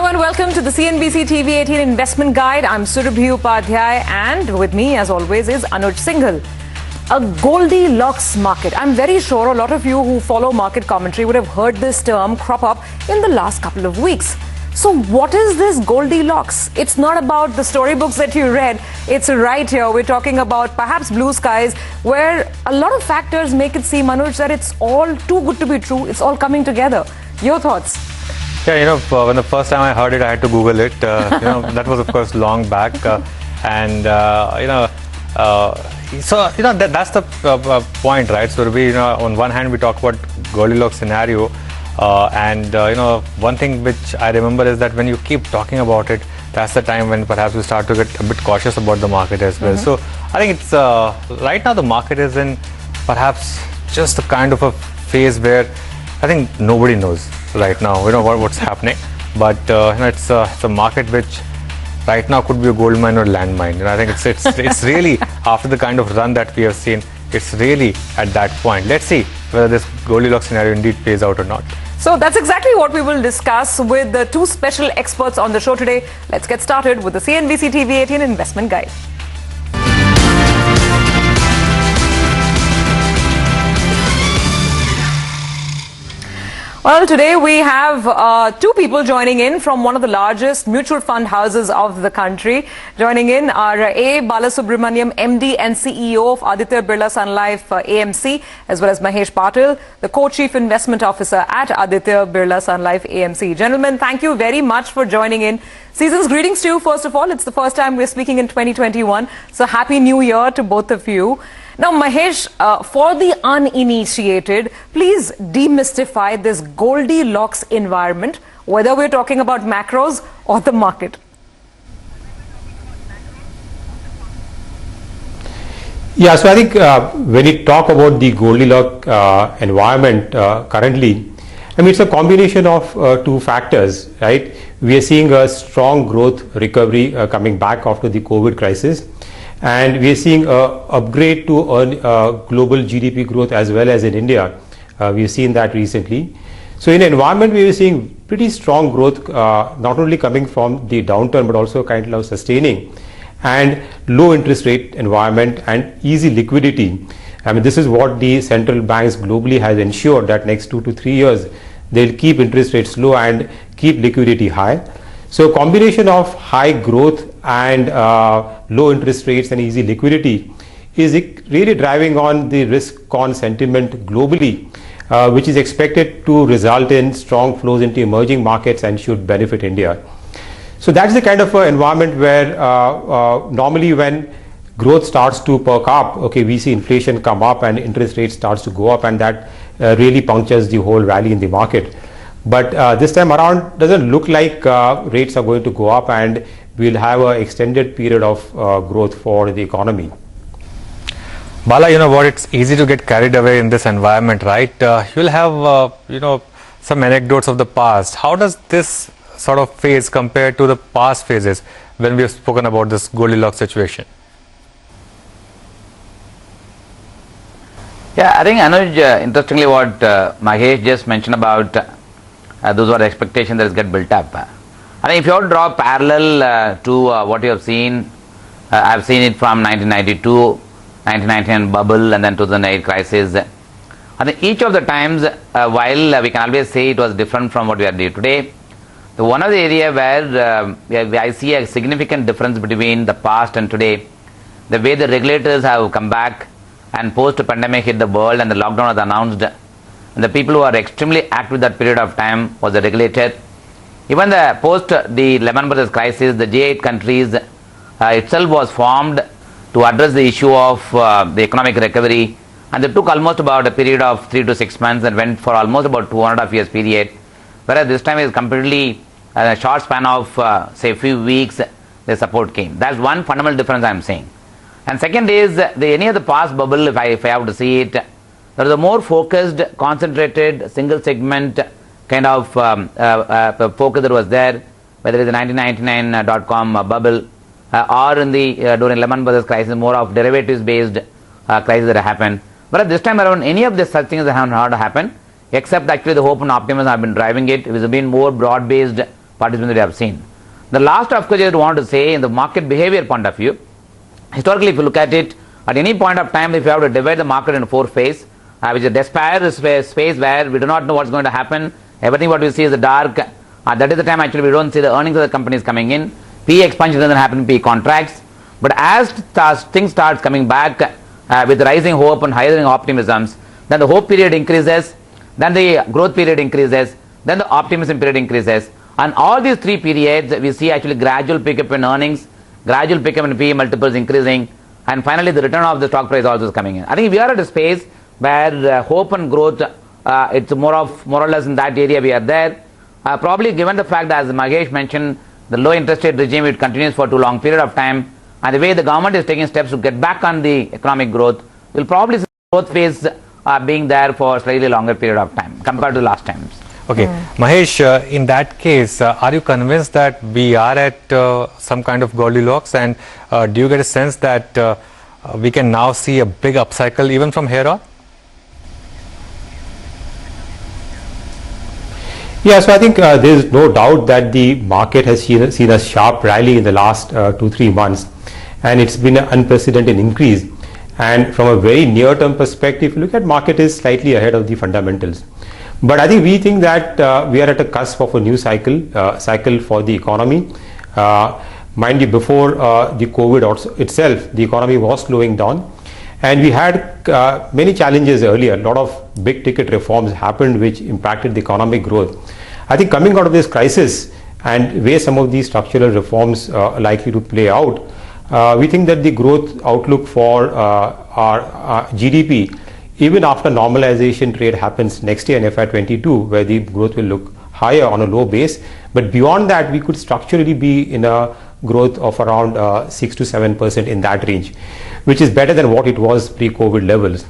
Hello and welcome to the CNBC TV 18 Investment Guide. I'm Surabhi Upadhyay and with me as always is Anuj Singhal. A Goldilocks market. I'm very sure a lot of you who follow market commentary would have heard this term crop up in the last couple of weeks. So what is this Goldilocks? It's not about the storybooks that you read. It's right here. We're talking about perhaps blue skies where a lot of factors make it seem, Anuj, that it's all too good to be true. It's all coming together. Your thoughts? Yeah, when the first time I heard it, I had to Google it. That was, of course, long back. That's the point, right? So, on one hand, we talk about Goldilocks scenario. One thing which I remember is that when you keep talking about it, that's the time when perhaps we start to get a bit cautious about the market as well. So, I think it's right now the market is in perhaps just a kind of a phase where I think nobody knows right now, what's happening. But it's a market which right now could be a gold mine or land mine. I think it's really after the kind of run that we have seen, it's really at that point. Let's see whether this Goldilocks scenario indeed plays out or not. So that's exactly what we will discuss with the two special experts on the show today. Let's get started with the CNBC TV 18 Investment Guide. Well, today we have two people joining in from one of the largest mutual fund houses of the country. Joining in are A. Balasubramaniam, MD and CEO of Aditya Birla Sun Life AMC, as well as Mahesh Patil, the Co-Chief Investment Officer at Aditya Birla Sun Life AMC. Gentlemen, thank you very much for joining in. Season's greetings to you, first of all. It's the first time we're speaking in 2021. So Happy New Year to both of you. Now, Mahesh, for the uninitiated, please demystify this Goldilocks environment, whether we're talking about macros or the market. Yeah, so I think when we talk about the Goldilocks environment currently, I mean, it's a combination of two factors, right? We are seeing a strong growth recovery coming back after the COVID crisis. And we are seeing an upgrade to global GDP growth as well as in India. We've seen that recently. So in an environment where we're seeing pretty strong growth, not only coming from the downturn, but also kind of sustaining, and low interest rate environment and easy liquidity. I mean, this is what the central banks globally has ensured that next 2 to 3 years, they'll keep interest rates low and keep liquidity high. So a combination of high growth and low interest rates and easy liquidity is really driving on the risk-on sentiment globally, which is expected to result in strong flows into emerging markets and should benefit India. So that's the kind of environment where normally when growth starts to perk up, okay, we see inflation come up and interest rates starts to go up, and that really punctures the whole rally in the market. But this time around, doesn't look like rates are going to go up, and we'll have an extended period of growth for the economy. Bala, you know what? It's easy to get carried away in this environment, right? You'll have, some anecdotes of the past. How does this sort of phase compare to the past phases when we have spoken about this Goldilocks situation? Yeah, I think, Anuj, interestingly, what Mahesh just mentioned about those were the expectations that get built up. I think if you all draw parallel to what you have seen, I've seen it from 1992, 1999 bubble, and then 2008 crisis. I think each of the times, while we can always say it was different from what we are doing today, the one of the area where I see a significant difference between the past and today, the way the regulators have come back and post-pandemic hit the world and the lockdown was announced, and the people who are extremely active that period of time was the regulator. Even the post the Lehman Brothers crisis, the G8 countries itself was formed to address the issue of the economic recovery, and they took almost about a period of 3 to 6 months and went for almost about 2.5 years period, whereas this time is completely a short span of say a few weeks the support came. That's one fundamental difference I am saying. And second is any of the past bubble, if I have to see it, there is a more focused, concentrated, single segment kind of focus that was there, whether it's the 1999 dot-com bubble or in the during Lehman Brothers crisis, more of derivatives based crisis that happened. But at this time around, any of these such things that have not happened, except actually the hope and optimism have been driving it. It has been more broad based participants that we have seen. The last, of course, I want to say in the market behavior point of view, historically, if you look at it, at any point of time, if you have to divide the market into 4 phases, which is a despair space where we do not know what's going to happen, everything what we see is the dark, that is the time actually we don't see the earnings of the companies coming in, PE expansion doesn't happen, PE contracts, but as things start coming back with rising hope and rising optimisms, then the hope period increases, then the growth period increases, then the optimism period increases, and all these 3 periods we see actually gradual pickup in earnings, gradual pickup in PE multiples increasing, and finally the return of the stock price also is coming in. I think we are at a space where hope and growth, it's more or less in that area we are there. Probably given the fact that, as Mahesh mentioned, the low interest rate regime, it continues for too long period of time, and the way the government is taking steps to get back on the economic growth, will probably see growth phase being there for a slightly longer period of time compared to last times. Okay, Mahesh, in that case, are you convinced that we are at some kind of Goldilocks, and do you get a sense that we can now see a big upcycle even from here on? Yeah, so I think there is no doubt that the market has seen a sharp rally in the last 2-3 months, and it's been an unprecedented increase. And from a very near-term perspective, if you look at market is slightly ahead of the fundamentals. But I think we think that we are at a cusp of a new cycle for the economy. Mind you, before the COVID itself, the economy was slowing down, and we had many challenges earlier. A lot of big ticket reforms happened which impacted the economic growth. I think coming out of this crisis and where some of these structural reforms are likely to play out, we think that the growth outlook for our GDP, even after normalization trade happens next year in FY22, where the growth will look higher on a low base, but beyond that we could structurally be in a growth of around 6 to 7% in that range, which is better than what it was pre-COVID levels.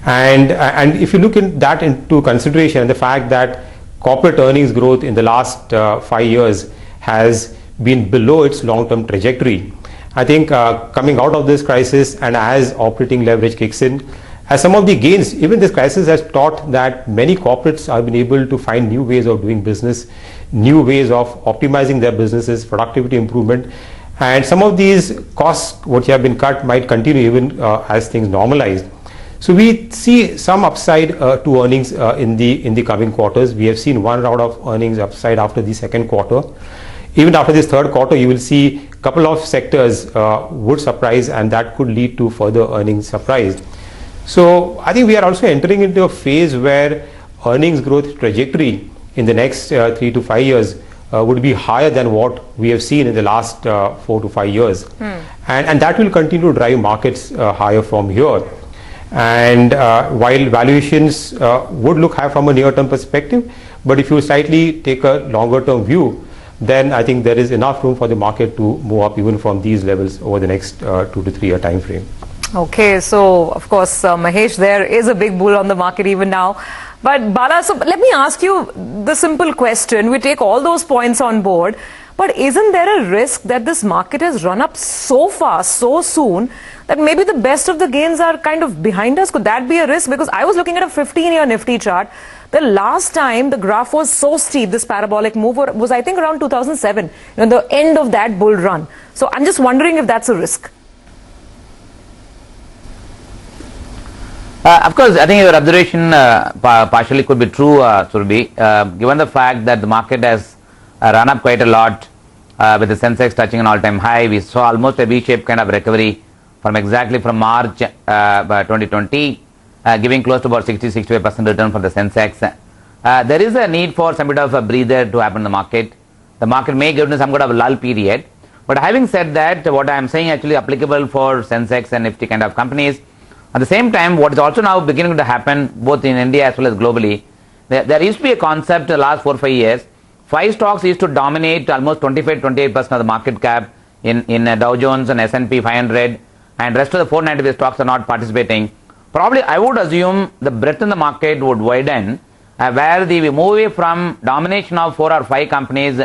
And if you look in that into consideration, the fact that corporate earnings growth in the last 5 years has been below its long-term trajectory, I think coming out of this crisis and as operating leverage kicks in, as some of the gains, even this crisis has taught that many corporates have been able to find new ways of doing business, new ways of optimizing their businesses, productivity improvement, and some of these costs which have been cut might continue even as things normalize. So we see some upside to earnings in the coming quarters. We have seen one round of earnings upside after the second quarter. Even after this third quarter, you will see a couple of sectors would surprise, and that could lead to further earnings surprise. So I think we are also entering into a phase where earnings growth trajectory in the next 3 to 5 years would be higher than what we have seen in the last 4 to 5 years. And that will continue to drive markets higher from here. And while valuations would look high from a near-term perspective, but if you slightly take a longer-term view, then I think there is enough room for the market to move up even from these levels over the next 2 to 3 year time frame. Okay, so of course, Mahesh, there is a big bull on the market even now. But Bala, so let me ask you the simple question. We take all those points on board, but isn't there a risk that this market has run up so fast, so soon, that maybe the best of the gains are kind of behind us? Could that be a risk? Because I was looking at a 15-year Nifty chart. The last time the graph was so steep, this parabolic move was I think around 2007, the end of that bull run. So I'm just wondering if that's a risk. Of course, I think your observation partially could be true, Surabhi, given the fact that the market has run up quite a lot with the Sensex touching an all-time high. We saw almost a V-shaped kind of recovery from March 2020, giving close to about 60-65% return for the Sensex. There is a need for some bit of a breather to happen in the market. The market may give some kind of a lull period. But having said that, what I am saying actually applicable for Sensex and Nifty kind of companies. At the same time, what is also now beginning to happen both in India as well as globally, there used to be a concept the last 4 or 5 years. 5 stocks used to dominate almost 25-28% of the market cap in Dow Jones and S&P 500, and rest of the 495 stocks are not participating. Probably I would assume the breadth in the market would widen, where we move away from domination of 4 or 5 companies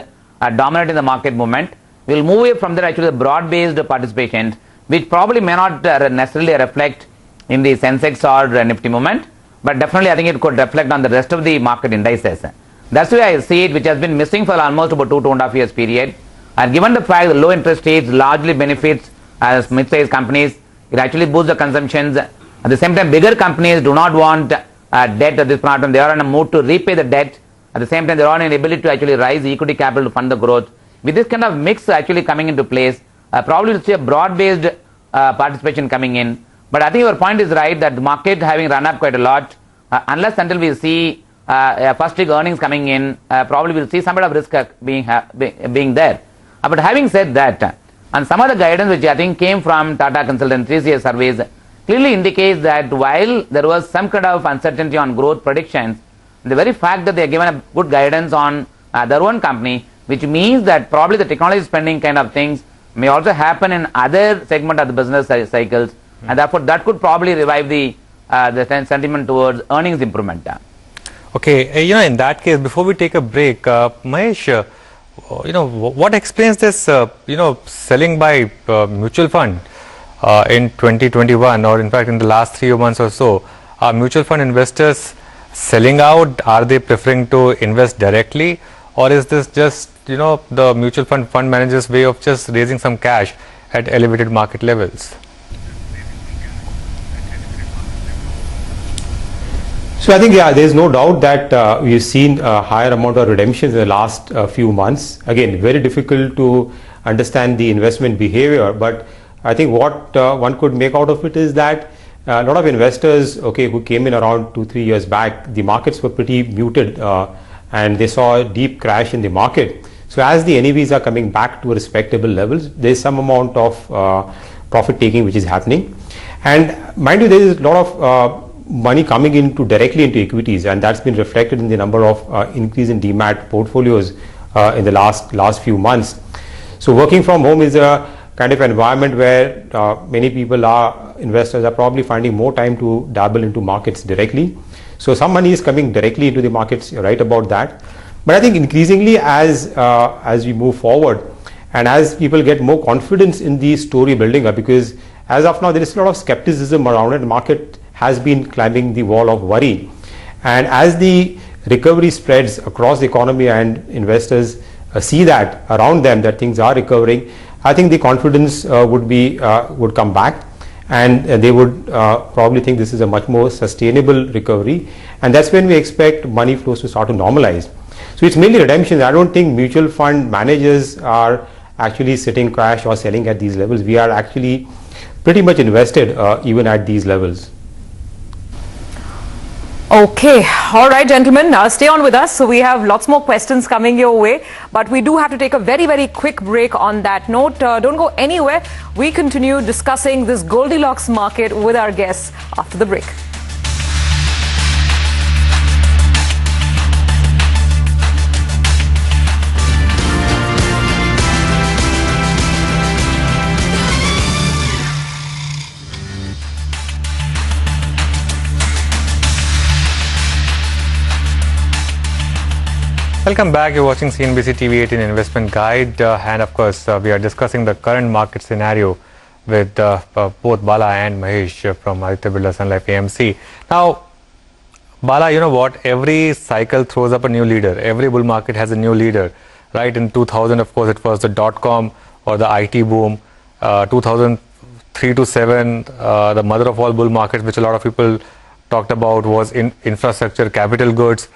dominating the market movement. We will move away from there actually the broad-based participation, which probably may not necessarily reflect in the Sensex or Nifty movement, but definitely I think it could reflect on the rest of the market indices. That's why I see it, which has been missing for almost about 2.5 years period. And given the fact that low interest rates largely benefits as mid-sized companies, it actually boosts the consumptions. At the same time, bigger companies do not want debt at this point of time. They are in a mood to repay the debt. At the same time, they are in an ability to actually raise equity capital to fund the growth. With this kind of mix actually coming into place, probably we'll see a broad-based participation coming in. But I think your point is right that the market having run up quite a lot, unless until we see first week earnings coming in, probably we'll see some bit of risk being there. But having said that, and some of the guidance which I think came from Tata Consultancy surveys clearly indicates that while there was some kind of uncertainty on growth predictions, the very fact that they are given a good guidance on their own company, which means that probably the technology spending kind of things may also happen in other segment of the business cycles, and therefore that could probably revive the sentiment towards earnings improvement. Okay, in that case, before we take a break, Mahesh, what explains this, selling by mutual fund in 2021, or in fact in the last 3 months or so? Are mutual fund investors selling out? Are they preferring to invest directly, or is this just the mutual fund managers' way of just raising some cash at elevated market levels? So I think, there's no doubt that we've seen a higher amount of redemptions in the last few months. Again, very difficult to understand the investment behavior, but I think what one could make out of it is that a lot of investors, who came in around 2-3 years back, the markets were pretty muted and they saw a deep crash in the market. So as the NAVs are coming back to respectable levels, there's some amount of profit taking which is happening. And mind you, there is a lot of money coming directly into equities, and that's been reflected in the number of increase in demat portfolios in the last few months. So working from home is a kind of environment where many people investors are probably finding more time to dabble into markets directly. So some money is coming directly into the markets, you're right about that. But I think increasingly as we move forward and as people get more confidence in the story building up, because as of now there is a lot of skepticism around it, the market has been climbing the wall of worry. And as the recovery spreads across the economy and investors see that around them that things are recovering, I think the confidence would come back, and they would probably think this is a much more sustainable recovery, and that's when we expect money flows to start to normalize. So it's mainly redemptions. I don't think mutual fund managers are actually sitting cash or selling at these levels. We are actually pretty much invested even at these levels. Okay, all right, gentlemen, stay on with us. So we have lots more questions coming your way, but we do have to take a very, very quick break on that note. Don't go anywhere. We continue discussing this Goldilocks market with our guests after the break. Welcome back. You're watching CNBC TV 18 Investment Guide, and of course we are discussing the current market scenario with both Bala and Mahesh from Aditya Birla Sun Life AMC. Now, Bala, you know what? Every cycle throws up a new leader. Every bull market has a new leader, right? In 2000, of course, it was the .com or the IT boom. 2003 to 7, the mother of all bull markets, which a lot of people talked about, was in infrastructure, capital goods.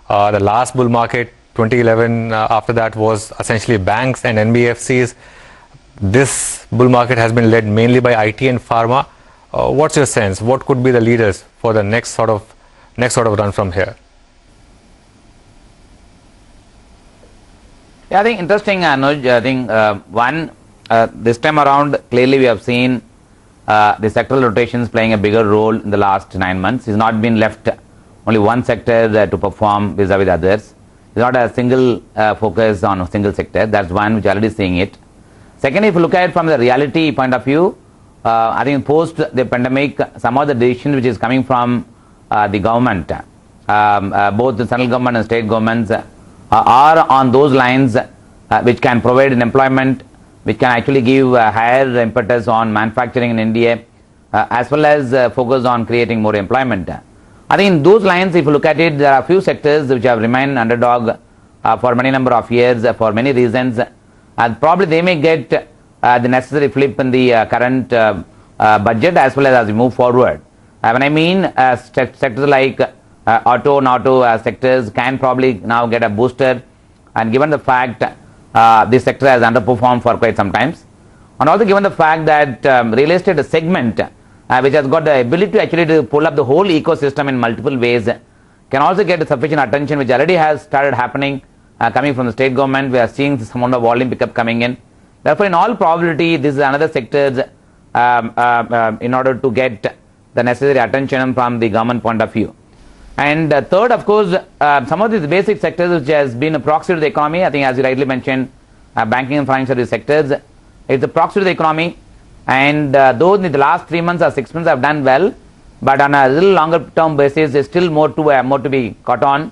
The last bull market, 2011, after that was essentially banks and NBFCs. This bull market has been led mainly by IT and pharma. What's your sense? What could be the leaders for the next sort of run from here? Yeah, I think interesting, Anuj. I think this time around, clearly we have seen the sectoral rotations playing a bigger role in the last 9 months. It's not been left only one sector to perform vis-a-vis others. It's not a single focus on a single sector. That's one which already seeing it. Second, if you look at it from the reality point of view, I think post the pandemic, some of the decisions which is coming from the government, both the central government and state governments, are on those lines which can provide an employment, which can actually give higher impetus on manufacturing in India, as well as focus on creating more employment. I think in those lines, if you look at it, there are a few sectors which have remained underdog for many number of years for many reasons. And probably they may get the necessary flip in the current budget as well as we move forward. When I mean sectors like auto, non-auto sectors can probably now get a booster, and given the fact this sector has underperformed for quite some time, and also given the fact that real estate segment which has got the ability to actually to pull up the whole ecosystem in multiple ways can also get sufficient attention, which already has started happening coming from the state government. We are seeing some amount of volume pickup coming in. Therefore, in all probability, this is another sector in order to get the necessary attention from the government point of view. And third, of course, some of these basic sectors which has been a proxy to the economy. I think, as you rightly mentioned, banking and financial service sectors, it's a proxy to the economy. And though in the last 3 months or 6 months have done well, but on a little longer term basis, there's still more to be caught on.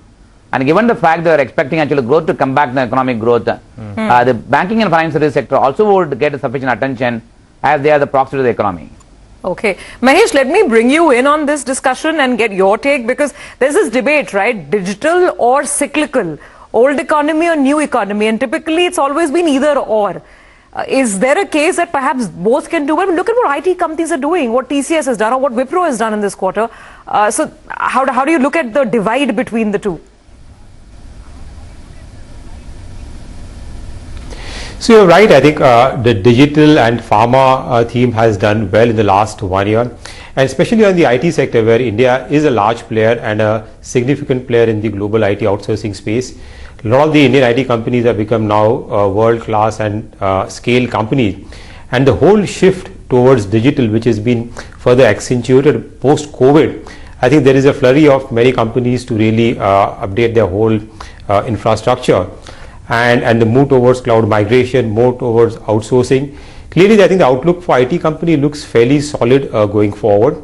And given the fact they are expecting actually growth to come back, the economic growth, the banking and financial service sector also would get sufficient attention as they are the proxy to the economy. Okay. Mahesh, let me bring you in on this discussion and get your take, because there's this debate, right? Digital or cyclical, old economy or new economy, and typically it's always been either or. Is there a case that perhaps both can do well? Look at what IT companies are doing, what TCS has done or what Wipro has done in this quarter. So how do you look at the divide between the two? So you're right. I think the digital and pharma theme has done well in the last 1 year, and especially on the IT sector, where India is a large player and a significant player in the global IT outsourcing space. A lot of the Indian IT companies have become now world-class and scale companies, and the whole shift towards digital, which has been further accentuated post-COVID. I think there is a flurry of many companies to really update their whole infrastructure. And the move towards cloud migration, move towards outsourcing. Clearly, I think the outlook for IT company looks fairly solid going forward.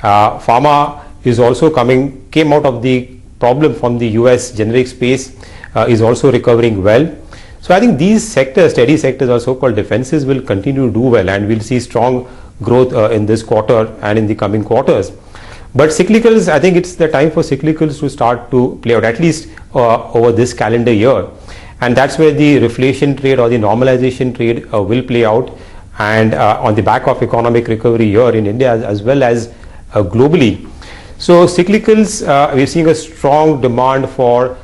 Pharma is also came out of the problem from the US generic space, is also recovering well. So I think these sectors, steady sectors or so-called defenses, will continue to do well, and we'll see strong growth in this quarter and in the coming quarters. But cyclicals, I think it's the time for cyclicals to start to play out, at least over this calendar year. And that's where the reflation trade or the normalization trade will play out, and on the back of economic recovery here in India as well as globally. So cyclicals, we're seeing a strong demand for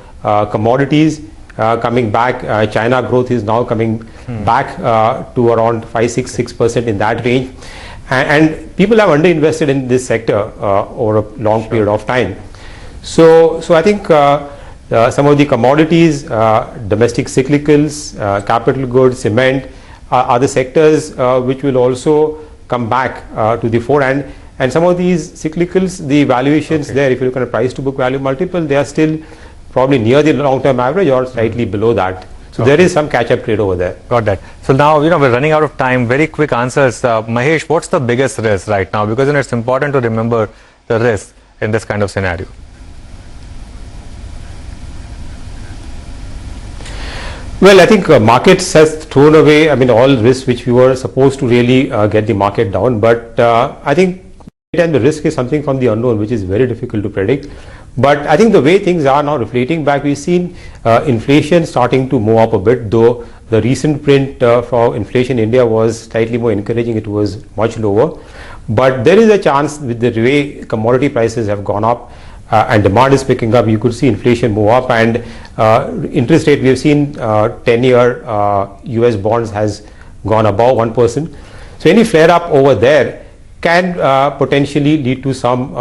commodities coming back. China growth is now coming back to around 5-6% in that range, and people have underinvested in this sector over a long period of time. So I think some of the commodities, domestic cyclicals, capital goods, cement are the sectors which will also come back to the fore. And some of these cyclicals, the valuations there, if you look at a price to book value multiple, they are still probably near the long-term average or slightly below that. So there is some catch-up trade over there. Got that. So now, we're running out of time. Very quick answers. Mahesh, what's the biggest risk right now? Because it's important to remember the risk in this kind of scenario. Well, I think markets has thrown away, all risks which we were supposed to really get the market down. But I think the risk is something from the unknown, which is very difficult to predict. But I think the way things are now reflating back, we've seen inflation starting to move up a bit, though the recent print for inflation in India was slightly more encouraging. It was much lower. But there is a chance with the way commodity prices have gone up, and demand is picking up, you could see inflation move up, and interest rate, we have seen 10-year US bonds has gone above 1%. So any flare up over there can potentially lead to some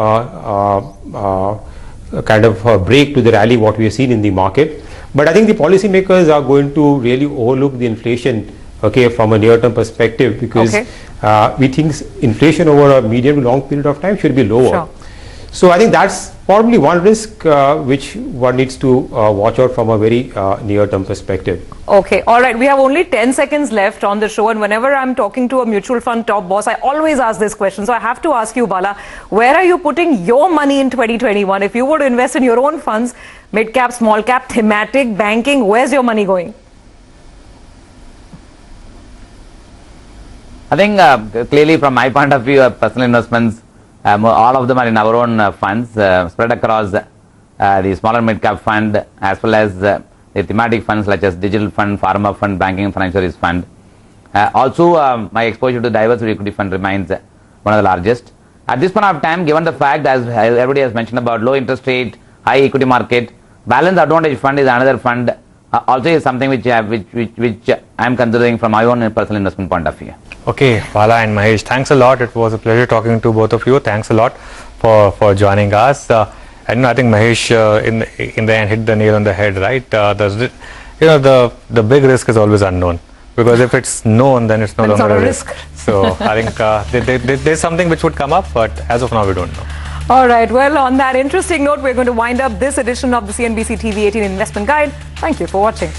kind of break to the rally what we have seen in the market. But I think the policymakers are going to really overlook the inflation, from a near-term perspective, because we think inflation over a medium to long period of time should be lower. Sure. So I think that's probably one risk which one needs to watch out from a very near-term perspective. Okay, all right. We have only 10 seconds left on the show, and whenever I'm talking to a mutual fund top boss, I always ask this question. So I have to ask you, Bala, where are you putting your money in 2021? If you were to invest in your own funds, mid-cap, small-cap, thematic, banking, where's your money going? I think clearly from my point of view, personal investments, All of them are in our own funds, spread across the smaller mid-cap fund, as well as the thematic funds such as digital fund, pharma fund, banking and financial services fund. Also, my exposure to diversity equity fund remains one of the largest. At this point of time, given the fact, as everybody has mentioned about low interest rate, high equity market, balanced advantage fund is another fund. Also is something which I am considering from my own personal investment point of view. Okay, Bala and Mahesh, thanks a lot. It was a pleasure talking to both of you. Thanks a lot for joining us. And I think Mahesh in the end hit the nail on the head, right? The big risk is always unknown, because if it's known, then it's no longer a risk. So I think there's something which would come up, but as of now we don't know. All right. Well, on that interesting note, we're going to wind up this edition of the CNBC TV 18 Investment Guide. Thank you for watching.